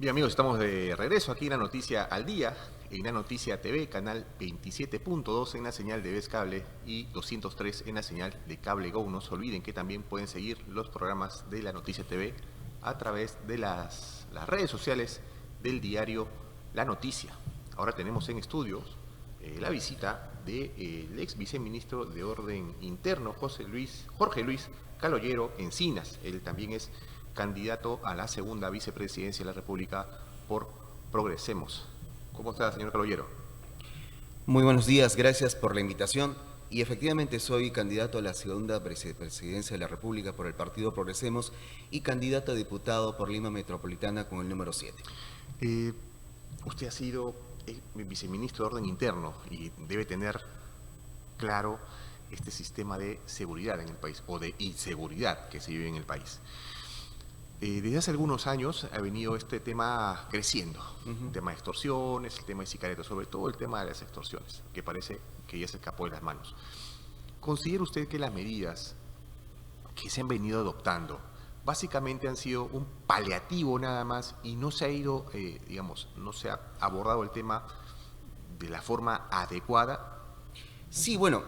Bien amigos, estamos de regreso aquí en La Noticia al Día, en La Noticia TV, canal 27.2 en la señal de Vez Cable y 203 en la señal de Cable Go. No se olviden que también pueden seguir los programas de La Noticia TV a través de las redes sociales del diario La Noticia. Ahora tenemos en estudios la visita del ex viceministro de Orden Interno, Jorge Luis Caloyero Encinas. Él también es candidato a la segunda vicepresidencia de la República por Progresemos. ¿Cómo está, señor Caloyero? Muy buenos días, gracias por la invitación. Y efectivamente soy candidato a la segunda presidencia de la República por el partido Progresemos y candidato a diputado por Lima Metropolitana con el número 7. Usted ha sido viceministro de Orden Interno y debe tener claro este sistema de seguridad en el país, o de inseguridad que se vive en el país. Desde hace algunos años ha venido este tema creciendo, el tema de extorsiones, el tema de sicariatos, sobre todo el tema de las extorsiones, que parece que ya se escapó de las manos. ¿Considera usted que las medidas que se han venido adoptando básicamente han sido un paliativo nada más y no se ha ido, no se ha abordado el tema de la forma adecuada? Sí, bueno,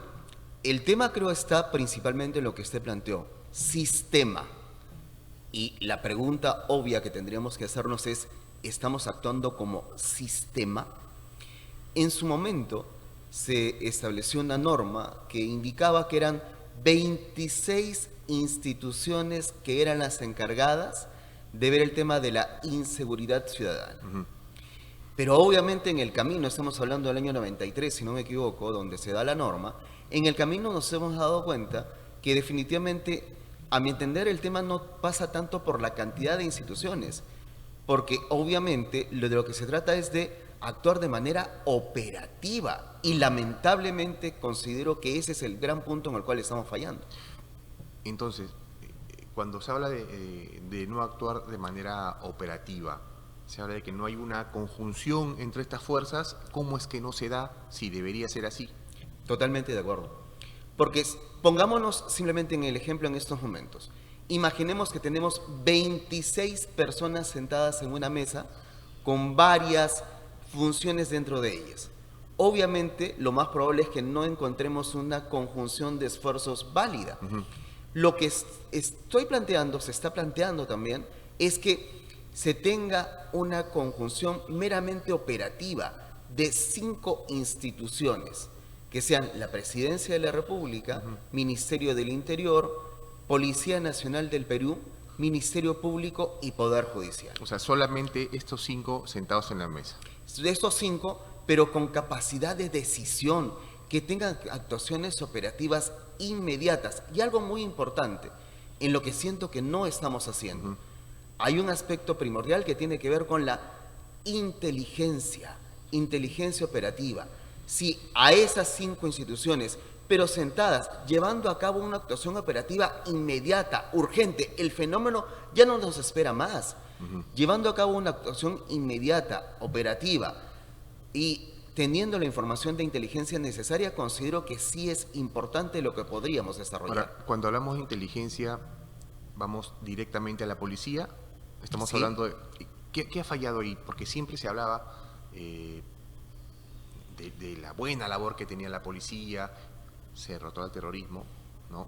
el tema creo está principalmente en lo que usted planteó, sistema. Y la pregunta obvia que tendríamos que hacernos es, ¿estamos actuando como sistema? En su momento se estableció una norma que indicaba que eran 26 instituciones que eran las encargadas de ver el tema de la inseguridad ciudadana. Pero obviamente en el camino, estamos hablando del año 93, si no me equivoco, donde se da la norma, en el camino nos hemos dado cuenta que definitivamente, a mi entender, el tema no pasa tanto por la cantidad de instituciones, porque obviamente de lo que se trata es de actuar de manera operativa y lamentablemente considero que ese es el gran punto en el cual estamos fallando. Entonces, cuando se habla de no actuar de manera operativa, se habla de que no hay una conjunción entre estas fuerzas. ¿Cómo es que no se da si debería ser así? Totalmente de acuerdo. Porque pongámonos simplemente en el ejemplo en estos momentos. Imaginemos que tenemos 26 personas sentadas en una mesa con varias funciones dentro de ellas. Obviamente, lo más probable es que no encontremos una conjunción de esfuerzos válida. Lo que estoy planteando, se está planteando también, es que se tenga una conjunción meramente operativa de 5 instituciones, que sean la Presidencia de la República, Ministerio del Interior, Policía Nacional del Perú, Ministerio Público y Poder Judicial. O sea, solamente estos 5 sentados en la mesa. De estos 5, pero con capacidad de decisión, que tengan actuaciones operativas inmediatas. Y algo muy importante, en lo que siento que no estamos haciendo, hay un aspecto primordial que tiene que ver con la inteligencia operativa. Si a esas 5 instituciones, pero sentadas, llevando a cabo una actuación operativa inmediata, urgente, el fenómeno ya no nos espera más. Llevando a cabo una actuación inmediata, operativa y teniendo la información de inteligencia necesaria, considero que sí es importante lo que podríamos desarrollar. Ahora, cuando hablamos de inteligencia, vamos directamente a la policía. Estamos hablando de... ¿Qué ha fallado ahí? Porque siempre se hablaba de la buena labor que tenía la policía, se derrotó al terrorismo, ¿no?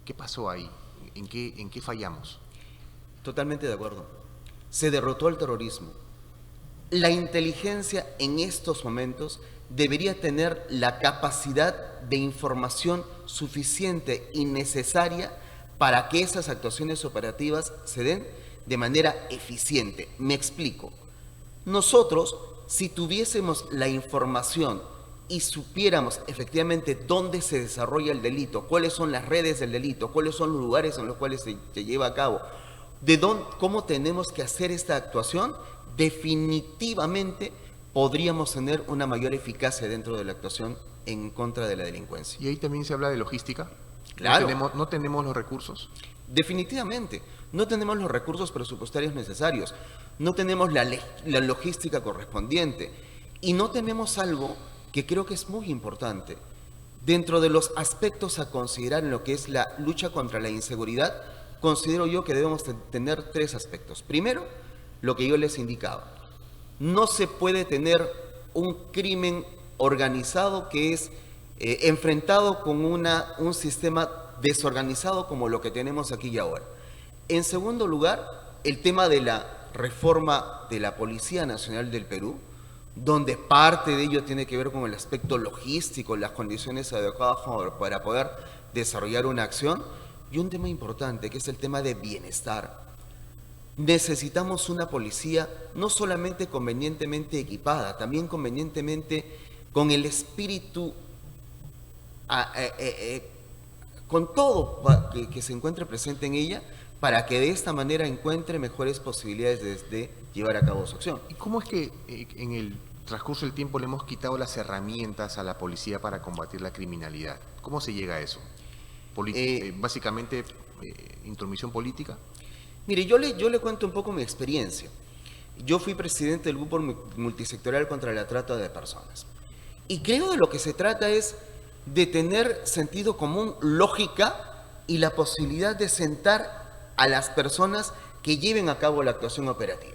¿Qué pasó ahí? ¿En qué fallamos? Totalmente de acuerdo. Se derrotó al terrorismo. La inteligencia en estos momentos debería tener la capacidad de información suficiente y necesaria para que esas actuaciones operativas se den de manera eficiente. Me explico. Nosotros, si tuviésemos la información y supiéramos efectivamente dónde se desarrolla el delito, cuáles son las redes del delito, cuáles son los lugares en los cuales se lleva a cabo, cómo tenemos que hacer esta actuación, definitivamente podríamos tener una mayor eficacia dentro de la actuación en contra de la delincuencia. ¿Y ahí también se habla de logística? Claro. ¿No tenemos los recursos? Definitivamente. No tenemos los recursos presupuestarios necesarios, no tenemos la logística correspondiente y no tenemos algo que creo que es muy importante. Dentro de los aspectos a considerar en lo que es la lucha contra la inseguridad, considero yo que debemos tener 3 aspectos. Primero, lo que yo les indicaba. No se puede tener un crimen organizado que es enfrentado con un sistema desorganizado como lo que tenemos aquí y ahora. En segundo lugar, el tema de la reforma de la Policía Nacional del Perú, donde parte de ello tiene que ver con el aspecto logístico, las condiciones adecuadas para poder desarrollar una acción, y un tema importante que es el tema de bienestar. Necesitamos una policía no solamente convenientemente equipada, también convenientemente con el espíritu, con todo que se encuentre presente en ella, para que de esta manera encuentre mejores posibilidades de llevar a cabo su acción. ¿Y cómo es que en el transcurso del tiempo le hemos quitado las herramientas a la policía para combatir la criminalidad? ¿Cómo se llega a eso? Básicamente, intromisión política. Mire, yo le cuento un poco mi experiencia. Yo fui presidente del grupo multisectorial contra la trata de personas. Y creo de lo que se trata es de tener sentido común, lógica y la posibilidad de sentar a las personas que lleven a cabo la actuación operativa.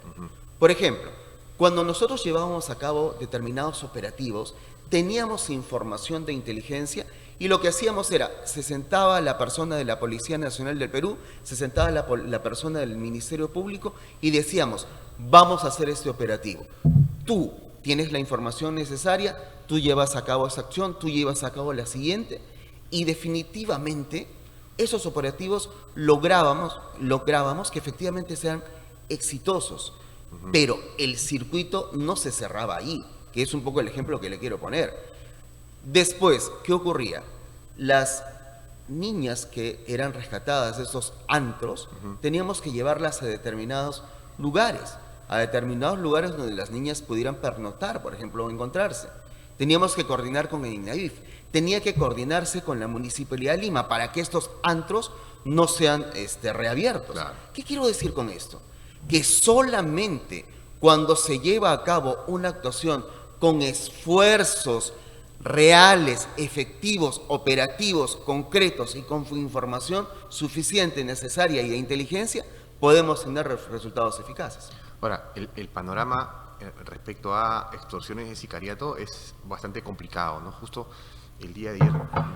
Por ejemplo, cuando nosotros llevábamos a cabo determinados operativos, teníamos información de inteligencia y lo que hacíamos era, se sentaba la persona de la Policía Nacional del Perú, se sentaba la persona del Ministerio Público y decíamos, vamos a hacer este operativo. Tú tienes la información necesaria, tú llevas a cabo esa acción, tú llevas a cabo la siguiente y definitivamente esos operativos lográbamos que efectivamente sean exitosos. Pero el circuito no se cerraba ahí, que es un poco el ejemplo que le quiero poner. Después, ¿qué ocurría? Las niñas que eran rescatadas de esos antros, teníamos que llevarlas a determinados lugares donde las niñas pudieran pernoctar, por ejemplo, o encontrarse. Teníamos que coordinar con el INAVIF, tenía que coordinarse con la Municipalidad de Lima para que estos antros no sean reabiertos. Claro. ¿Qué quiero decir con esto? Que solamente cuando se lleva a cabo una actuación con esfuerzos reales, efectivos, operativos, concretos y con información suficiente, necesaria y de inteligencia, podemos tener resultados eficaces. Ahora, el panorama respecto a extorsiones de sicariato es bastante complicado, ¿no? Justo el día de ayer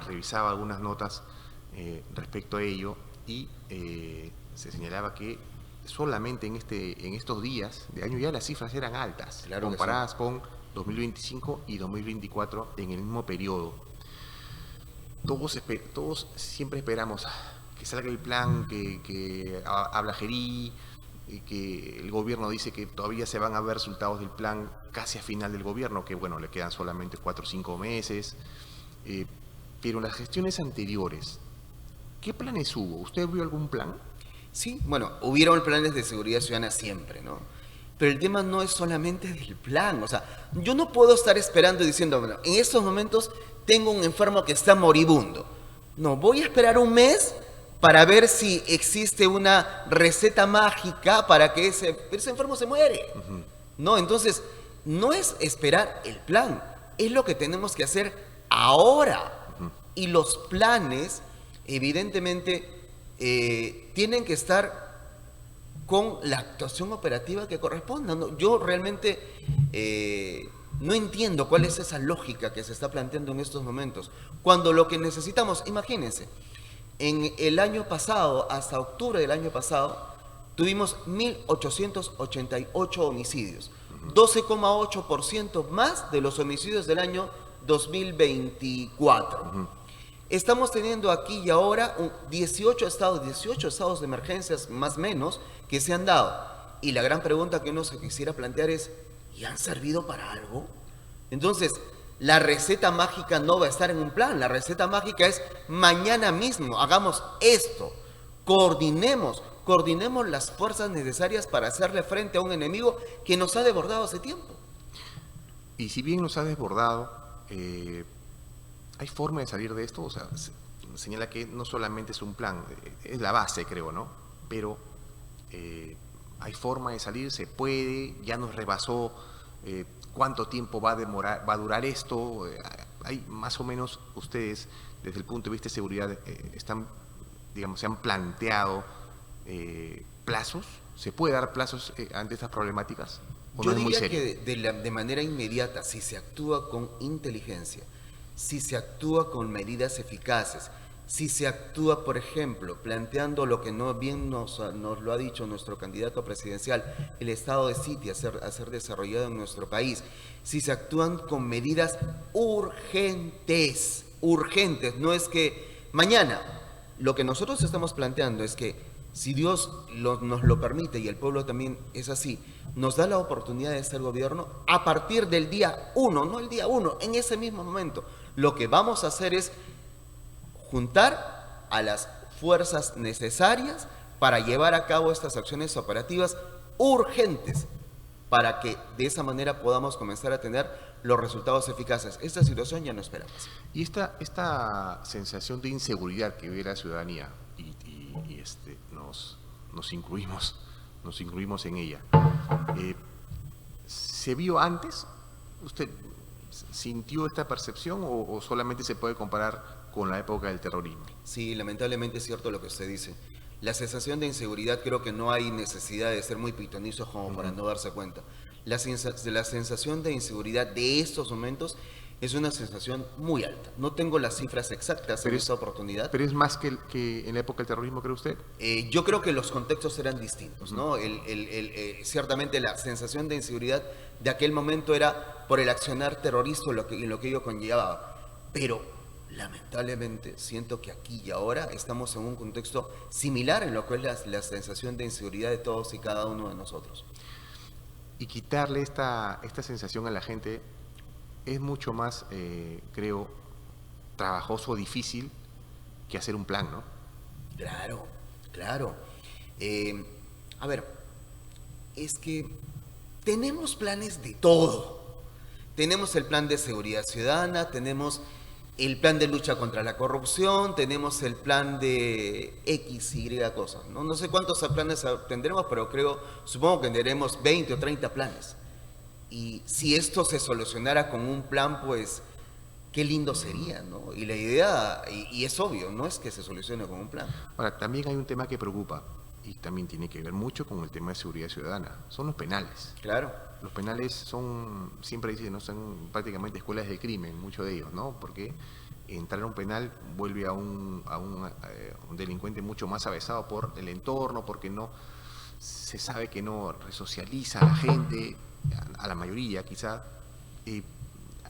revisaba algunas notas respecto a ello y se señalaba que solamente en estos días de año ya las cifras eran altas, claro, comparadas con 2025 y 2024 en el mismo periodo. Todos siempre esperamos que salga el plan que habla Gerí, y que el gobierno dice que todavía se van a ver resultados del plan casi a final del gobierno, que bueno, le quedan solamente 4 o 5 meses. Pero en las gestiones anteriores, ¿qué planes hubo? ¿Usted vio algún plan? Sí, bueno, hubieron planes de seguridad ciudadana siempre, ¿no? Pero el tema no es solamente del plan, o sea, yo no puedo estar esperando y diciendo, bueno, en estos momentos tengo un enfermo que está moribundo. No, voy a esperar un mes para ver si existe una receta mágica para que ese enfermo se muere. No, entonces, no es esperar el plan, es lo que tenemos que hacer ahora. Y los planes, evidentemente, tienen que estar con la actuación operativa que corresponda. ¿No? Yo realmente no entiendo cuál es esa lógica que se está planteando en estos momentos. Cuando lo que necesitamos, imagínense, en el año pasado, hasta octubre del año pasado, tuvimos 1.888 homicidios, 12,8% más de los homicidios del año 2024. Estamos teniendo aquí y ahora 18 estados de emergencias más o menos que se han dado. Y la gran pregunta que uno se quisiera plantear es, ¿y han servido para algo? Entonces, la receta mágica no va a estar en un plan. La receta mágica es mañana mismo, hagamos esto, coordinemos las fuerzas necesarias para hacerle frente a un enemigo que nos ha desbordado hace tiempo. Y si bien nos ha desbordado, ¿hay forma de salir de esto? O sea, señala que no solamente es un plan, es la base, creo, ¿no? Pero ¿hay forma de salir? ¿Se puede? ¿Ya nos rebasó? ¿Cuánto tiempo va a durar esto? Hay más o menos ustedes, desde el punto de vista de seguridad, se han planteado plazos. ¿Se puede dar plazos ante estas problemáticas? ¿O Yo no es muy diría serio? que de manera inmediata, si se actúa con inteligencia, si se actúa con medidas eficaces, si se actúa, por ejemplo, planteando lo que no bien nos lo ha dicho nuestro candidato presidencial, el estado de sitio a ser desarrollado en nuestro país, si se actúan con medidas urgentes, no es que mañana, lo que nosotros estamos planteando es que si Dios nos lo permite y el pueblo también es así, nos da la oportunidad de ser gobierno a partir del día 1, no el día 1, en ese mismo momento. Lo que vamos a hacer es juntar a las fuerzas necesarias para llevar a cabo estas acciones operativas urgentes, para que de esa manera podamos comenzar a tener los resultados eficaces. Esta situación ya no espera más. Y esta sensación de inseguridad que vive la ciudadanía, nos incluimos en ella, ¿se vio antes? ¿Usted sintió esta percepción o solamente se puede comparar con la época del terrorismo? Sí, lamentablemente es cierto lo que usted dice. La sensación de inseguridad, creo que no hay necesidad de ser muy pitonizos como para no darse cuenta. La sensación de inseguridad de estos momentos es una sensación muy alta. No tengo las cifras exactas en esta oportunidad. ¿Pero es más que en la época del terrorismo, cree usted? Yo creo que los contextos eran distintos, ¿no? Ciertamente la sensación de inseguridad de aquel momento era por el accionar terrorista en lo que ello conllevaba. Pero lamentablemente siento que aquí y ahora estamos en un contexto similar en lo que es la sensación de inseguridad de todos y cada uno de nosotros. Y quitarle esta sensación a la gente es mucho más, creo, trabajoso o difícil que hacer un plan, ¿no? Claro, claro. A ver, es que tenemos planes de todo. Tenemos el plan de seguridad ciudadana, tenemos el plan de lucha contra la corrupción, tenemos el plan de X, Y cosas. No sé cuántos planes tendremos, pero supongo que tendremos 20 o 30 planes. Y si esto se solucionara con un plan, pues qué lindo sería, ¿no? Y la idea, y es obvio, no es que se solucione con un plan. Ahora, también hay un tema que preocupa y también tiene que ver mucho con el tema de seguridad ciudadana. Son los penales. Claro. Los penales son, siempre dicen, no son prácticamente escuelas de crimen, muchos de ellos, ¿no? Porque entrar a un penal vuelve a un delincuente mucho más avesado por el entorno, porque no se sabe que no resocializa a la gente, a la mayoría quizá.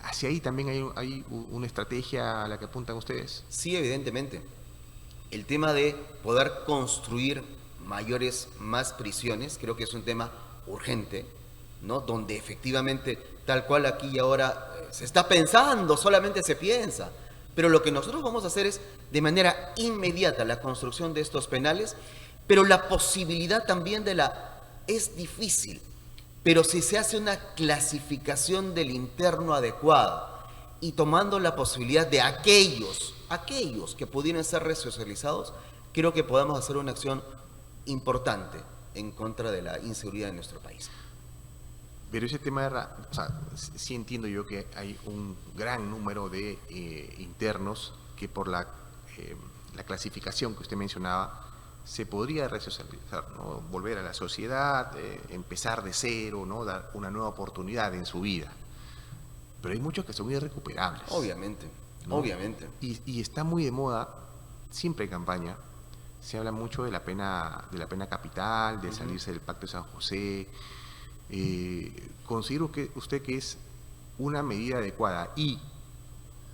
¿Hacia ahí también hay una estrategia a la que apuntan ustedes? Sí, evidentemente. El tema de poder construir más prisiones, creo que es un tema urgente, ¿no? Donde efectivamente, tal cual aquí y ahora se está pensando, solamente se piensa. Pero lo que nosotros vamos a hacer es, de manera inmediata, la construcción de estos penales, pero la posibilidad también es difícil, pero si se hace una clasificación del interno adecuada y tomando la posibilidad de aquellos que pudieran ser resocializados, creo que podemos hacer una acción importante en contra de la inseguridad en nuestro país. Pero ese tema o sea, sí entiendo yo que hay un gran número de internos que por la clasificación que usted mencionaba se podría resocializar, ¿no? Volver a la sociedad, empezar de cero, ¿no? Dar una nueva oportunidad en su vida. Pero hay muchos que son irrecuperables. Obviamente, ¿no? obviamente. Y está muy de moda, siempre en campaña, se habla mucho de la pena capital, de salirse del Pacto de San José. ¿Considera usted que es una medida adecuada? Y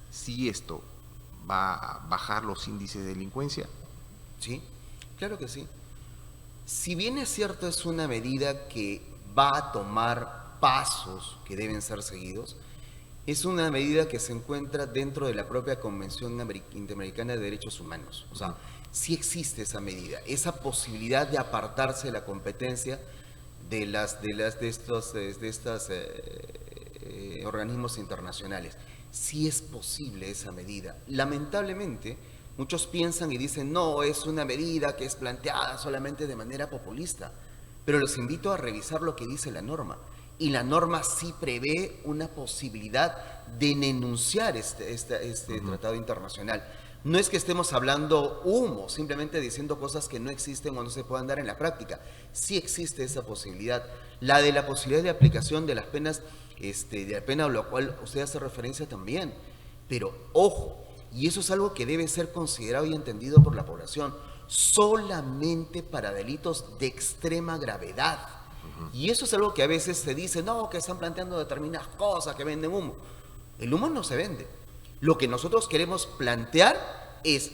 si esto va a bajar los índices de delincuencia. Sí, claro que sí. Si bien es cierto, es una medida que va a tomar pasos que deben ser seguidos, es una medida que se encuentra dentro de la propia Convención Interamericana de Derechos Humanos. O sea, sí existe esa medida, esa posibilidad de apartarse de la competencia de estos organismos internacionales. Sí es posible esa medida. Lamentablemente, muchos piensan y dicen, no, es una medida que es planteada solamente de manera populista. Pero los invito a revisar lo que dice la norma. Y la norma sí prevé una posibilidad de denunciar este tratado internacional. No es que estemos hablando humo, simplemente diciendo cosas que no existen o no se puedan dar en la práctica. Sí existe esa posibilidad. La de la posibilidad de aplicación de las penas, de la pena a la cual usted hace referencia también. Pero ojo, y eso es algo que debe ser considerado y entendido por la población, solamente para delitos de extrema gravedad. Y eso es algo que a veces se dice, no, que están planteando determinadas cosas, que venden humo. El humo no se vende. Lo que nosotros queremos plantear es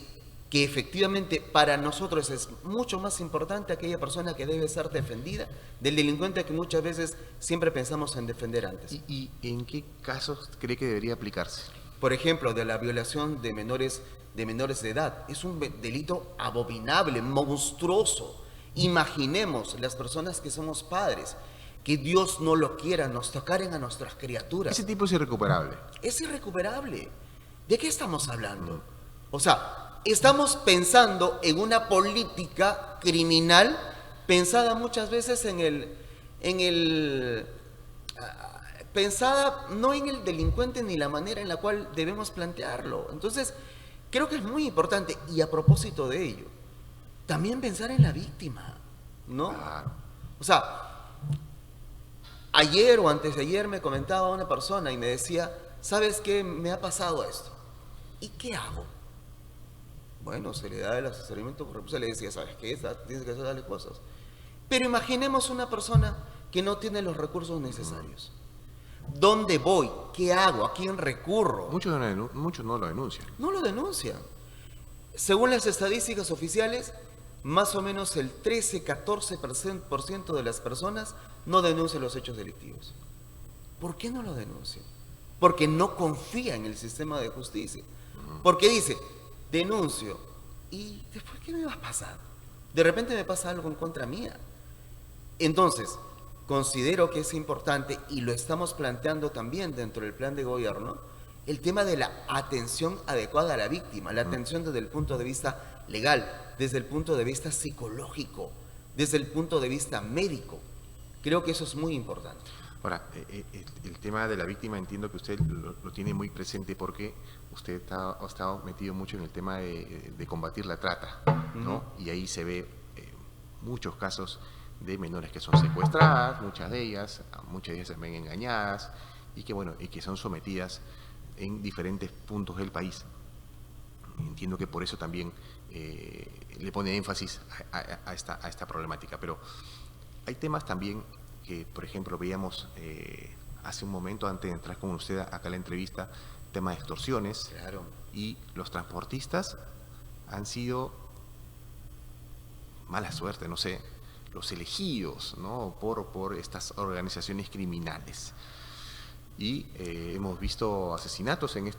que efectivamente para nosotros es mucho más importante aquella persona que debe ser defendida del delincuente que muchas veces siempre pensamos en defender antes. ¿Y en qué casos cree que debería aplicarse? Por ejemplo, de la violación de menores de edad. Es un delito abominable, monstruoso. Imaginemos las personas que somos padres, que Dios no lo quiera, nos tocaren a nuestras criaturas. Ese tipo es irrecuperable. Es irrecuperable. ¿De qué estamos hablando? O sea, estamos pensando en una política criminal pensada muchas veces pensada no en el delincuente ni la manera en la cual debemos plantearlo. Entonces, creo que es muy importante, y a propósito de ello, también pensar en la víctima, ¿no? Claro. O sea, ayer o antes de ayer me comentaba una persona y me decía, ¿sabes qué? Me ha pasado esto. ¿Y qué hago? Bueno, se le da el asesoramiento correcto, se le decía, ¿sabes qué? Tienes que hacer tales cosas. Pero imaginemos una persona que no tiene los recursos necesarios. ¿Dónde voy? ¿Qué hago? ¿A quién recurro? Muchos no lo denuncian. No lo denuncian. Según las estadísticas oficiales, más o menos el 13-14% de las personas no denuncian los hechos delictivos. ¿Por qué no lo denuncian? Porque no confía en el sistema de justicia. Porque dice, denuncio, ¿y después qué me va a pasar? De repente me pasa algo en contra mía. Entonces, considero que es importante, y lo estamos planteando también dentro del plan de gobierno, el tema de la atención adecuada a la víctima, la atención desde el punto de vista legal, desde el punto de vista psicológico, desde el punto de vista médico. Creo que eso es muy importante. Ahora, el tema de la víctima entiendo que usted lo tiene muy presente porque usted ha estado metido mucho en el tema de combatir la trata, ¿no? Y ahí se ve muchos casos de menores que son secuestradas, muchas de ellas se ven engañadas y que son sometidas en diferentes puntos del país. Entiendo que por eso también le pone énfasis a esta problemática, pero hay temas también que, por ejemplo, veíamos hace un momento antes de entrar con usted acá a la entrevista, tema de extorsiones. Claro. Y los transportistas han sido, mala suerte, no sé, los elegidos, ¿no? por estas organizaciones criminales. Y hemos visto asesinatos en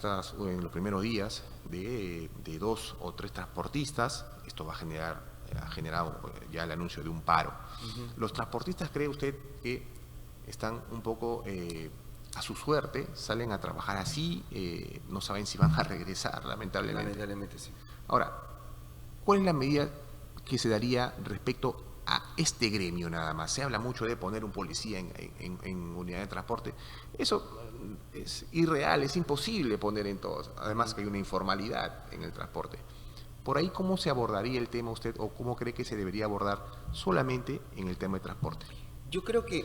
los primeros días de 2 o 3 transportistas. Esto ha generado ya el anuncio de un paro. ¿Los transportistas cree usted que están un poco a su suerte, salen a trabajar así, no saben si van a regresar, lamentablemente? Lamentablemente sí. Ahora, ¿cuál es la medida que se daría respecto a este gremio nada más? Se habla mucho de poner un policía en unidad de transporte. Eso es irreal, es imposible poner en todos. Además que hay una informalidad en el transporte. Por ahí, ¿cómo se abordaría el tema usted o cómo cree que se debería abordar solamente en el tema de transporte? Yo creo que,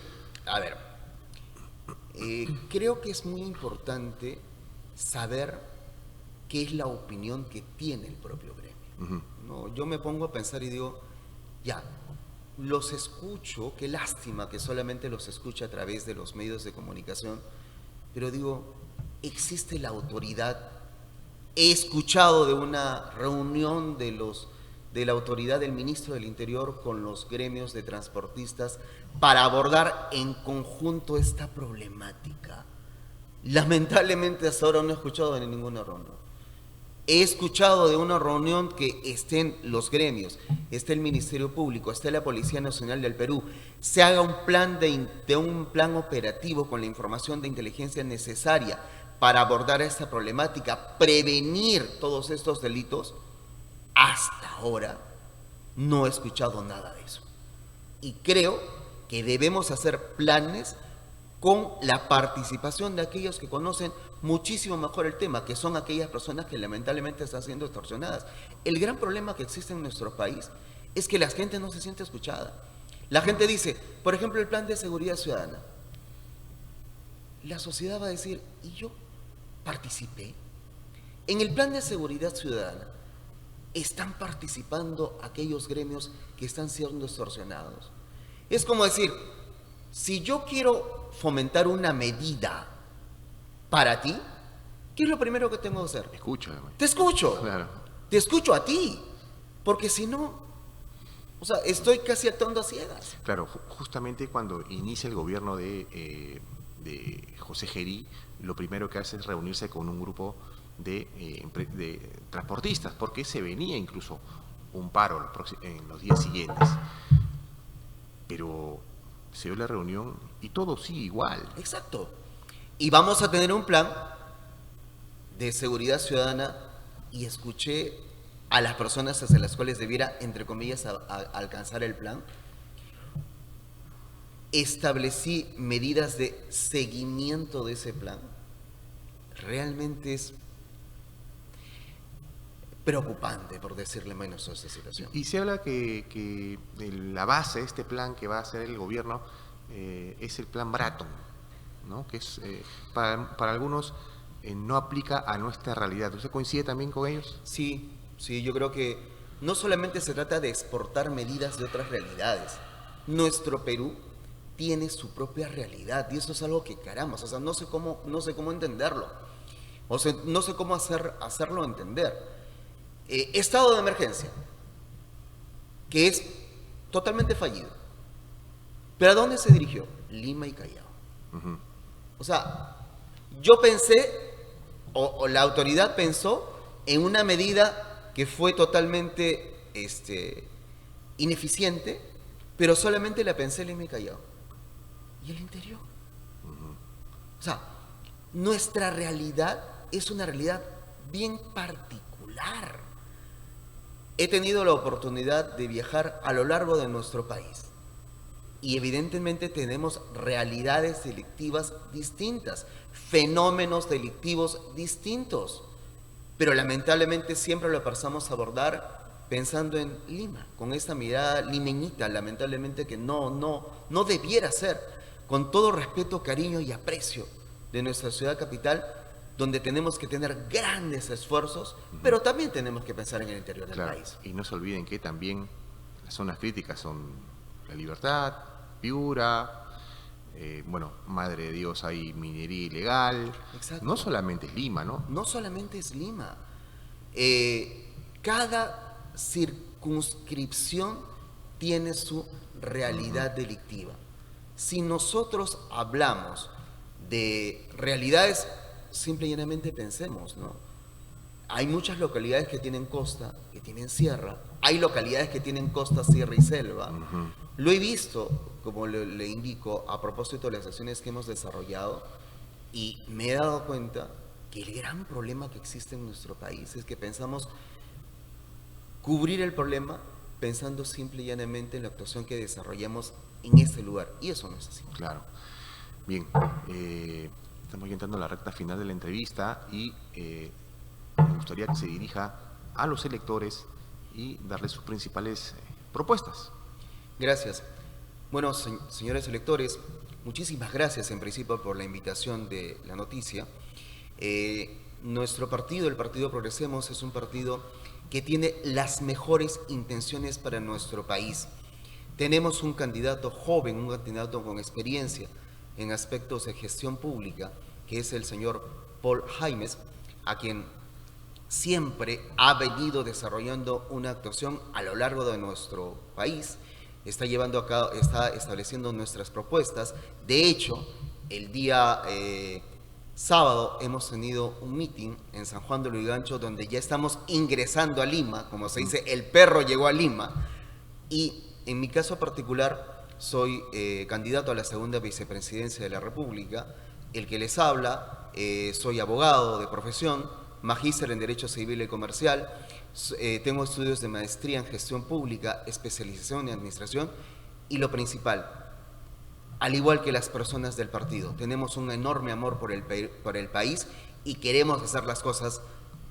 creo que es muy importante saber qué es la opinión que tiene el propio gremio. ¿No? Yo me pongo a pensar y digo, ya, los escucho, qué lástima que solamente los escuche a través de los medios de comunicación, pero digo, existe la autoridad. He escuchado de una reunión de la autoridad del ministro del Interior con los gremios de transportistas para abordar en conjunto esta problemática. Lamentablemente hasta ahora no he escuchado de ninguna reunión. He escuchado de una reunión que estén los gremios, esté el Ministerio Público, esté la Policía Nacional del Perú, se haga un plan un plan operativo con la información de inteligencia necesaria para abordar esta problemática, prevenir todos estos delitos. Hasta ahora no he escuchado nada de eso. Y creo que debemos hacer planes con la participación de aquellos que conocen muchísimo mejor el tema, que son aquellas personas que lamentablemente están siendo extorsionadas. El gran problema que existe en nuestro país es que la gente no se siente escuchada. La gente dice, por ejemplo, el plan de seguridad ciudadana. La sociedad va a decir, ¿y yo participé? En el plan de seguridad ciudadana están participando aquellos gremios que están siendo extorsionados. Es como decir, si yo quiero fomentar una medida para ti, ¿qué es lo primero que tengo que hacer? Escucha. Te escucho. Claro. Te escucho a ti. Porque si no, o sea, estoy casi actuando a ciegas. Claro, justamente cuando inicia el gobierno de José Gerí, lo primero que hace es reunirse con un grupo de transportistas, porque se venía incluso un paro en los días siguientes. Pero se dio la reunión y todo sigue igual. Exacto. Y vamos a tener un plan de seguridad ciudadana y escuché a las personas hacia las cuales debiera, entre comillas, alcanzar el plan. Establecí medidas de seguimiento de ese plan. Realmente es preocupante, por decirle menos, a esta situación. Y se habla que la base de este plan que va a hacer el gobierno es el plan Bratton, ¿no? Que es para algunos no aplica a nuestra realidad. ¿Usted coincide también con ellos? Sí, sí, yo creo que no solamente se trata de exportar medidas de otras realidades. Nuestro Perú tiene su propia realidad y eso es algo que caramba, o sea, no sé cómo entenderlo, o sea, no sé cómo hacerlo entender. Estado de emergencia, que es totalmente fallido. ¿Pero a dónde se dirigió? Lima y Callao. Uh-huh. O sea, yo pensé, o la autoridad pensó, en una medida que fue totalmente ineficiente, pero solamente la pensé en Lima y Callao. ¿Y el interior? Uh-huh. O sea, nuestra realidad es una realidad bien particular. He tenido la oportunidad de viajar a lo largo de nuestro país y evidentemente tenemos realidades delictivas distintas, fenómenos delictivos distintos, pero lamentablemente siempre lo pasamos a abordar pensando en Lima, con esta mirada limeñita, lamentablemente que no debiera ser, con todo respeto, cariño y aprecio de nuestra ciudad capital, donde tenemos que tener grandes esfuerzos, pero también tenemos que pensar en el interior del país. Y no se olviden que también las zonas críticas son La Libertad, Piura, Madre de Dios, hay minería ilegal. Exacto. No solamente es Lima, ¿no? No solamente es Lima. Cada circunscripción tiene su realidad delictiva. Si nosotros hablamos de realidades, simple y llanamente pensemos, ¿no? Hay muchas localidades que tienen costa, que tienen sierra. Hay localidades que tienen costa, sierra y selva. Uh-huh. Lo he visto, como le indico, a propósito de las acciones que hemos desarrollado, y me he dado cuenta que el gran problema que existe en nuestro país es que pensamos cubrir el problema pensando simple y llanamente en la actuación que desarrollamos en este lugar. Y eso no es así. Claro. Bien, estamos ya entrando a la recta final de la entrevista y me gustaría que se dirija a los electores y darles sus principales propuestas. Gracias. Bueno, señores electores, muchísimas gracias en principio por la invitación de la noticia. Nuestro partido, el Partido Progresemos, es un partido que tiene las mejores intenciones para nuestro país. Tenemos un candidato joven, un candidato con experiencia en aspectos de gestión pública, que es el señor Paul Jaimes, a quien siempre ha venido desarrollando una actuación a lo largo de nuestro país. Está llevando a cabo, está estableciendo nuestras propuestas. De hecho, el día sábado hemos tenido un meeting en San Juan de Lurigancho donde ya estamos ingresando a Lima, como se dice, el perro llegó a Lima. Y en mi caso particular, soy candidato a la segunda vicepresidencia de la República. El que les habla, soy abogado de profesión, magíster en Derecho Civil y Comercial. Tengo estudios de maestría en Gestión Pública, especialización en Administración y lo principal, al igual que las personas del partido. Tenemos un enorme amor por el país y queremos hacer las cosas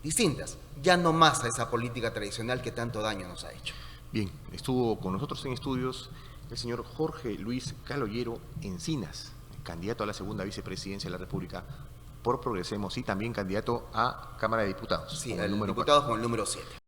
distintas, ya no más a esa política tradicional que tanto daño nos ha hecho. Bien, estuvo con nosotros en estudios el señor Jorge Luis Caloyero Encinas, candidato a la segunda vicepresidencia de la República por Progresemos y también candidato a Cámara de Diputados. Sí, con el número diputado 4. con el número 7.